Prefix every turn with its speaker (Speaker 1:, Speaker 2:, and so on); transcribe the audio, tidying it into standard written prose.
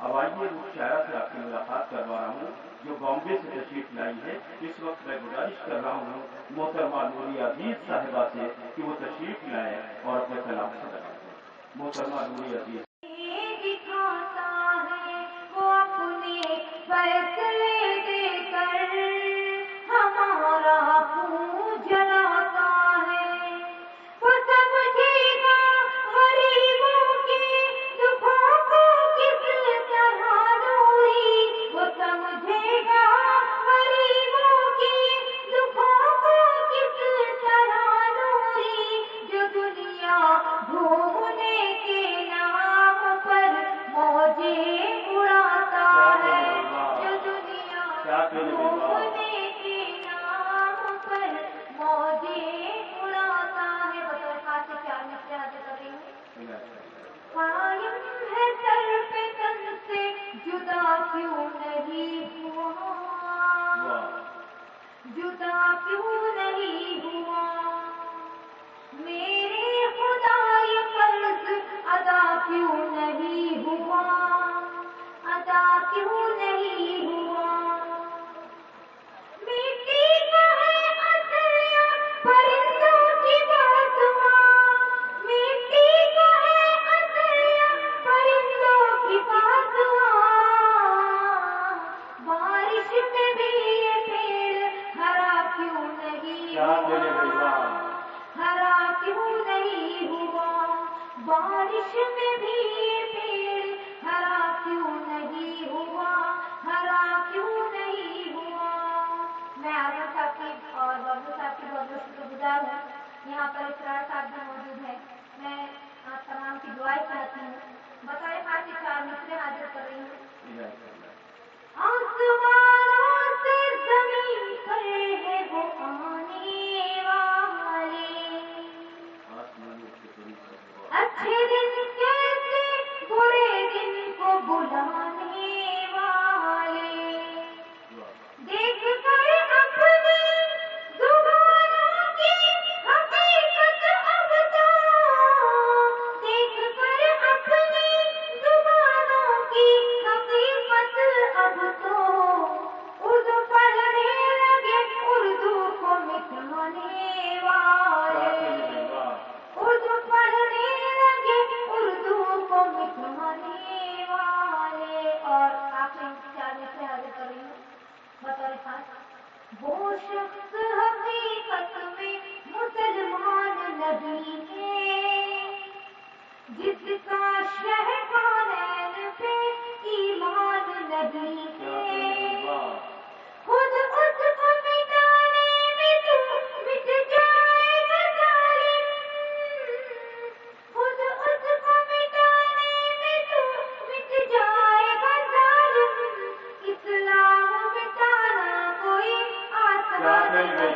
Speaker 1: اب آئیے اس شاعرہ سے آپ کی ملاقات کروا رہا ہوں جو بامبے سے تشریف لائی ہے. اس وقت میں گزارش کر رہا ہوں محترمہ نوری عزیز صاحبہ سے کہ وہ تشریف لائیں اور اپنے کلام سے لگائیں. محترمہ نوری عزیز.
Speaker 2: یہاں پر اسرار صاحب بھی موجود ہے. میں آپ تمام کی دعائیں چاہتی ہوں. بطور خاص 4 مصرے حاضر کر رہی ہوں. آسمانوں سے زمین پر ہے وہ آنے والے، اچھے دن کیسے برے دن کو بلانے والے، دیکھ کر اپنی زبانوں کی حقیقت اب تو، دیکھ کر اپنی زبانوں کی حقیقت اب تو، اردو پڑھنے لگے اردو کو مٹانے والے، اردو پڑھنے لگے اردو کو مٹانے والے. اور آخری 4 مصرے حاضر کر رہی ہوں بطور خاص. وہ شخص حقیقت میں مسلمان نبی ہے جس کا شہبانین پہ ایمان نہیں ہے، خود اس کو مٹانے میں تو مٹ جائے گا ظالم، خود اس کو مٹانے میں تو مٹ جائے گا ظالم، اسلام مٹانا کوئی آسان نہیں ہے.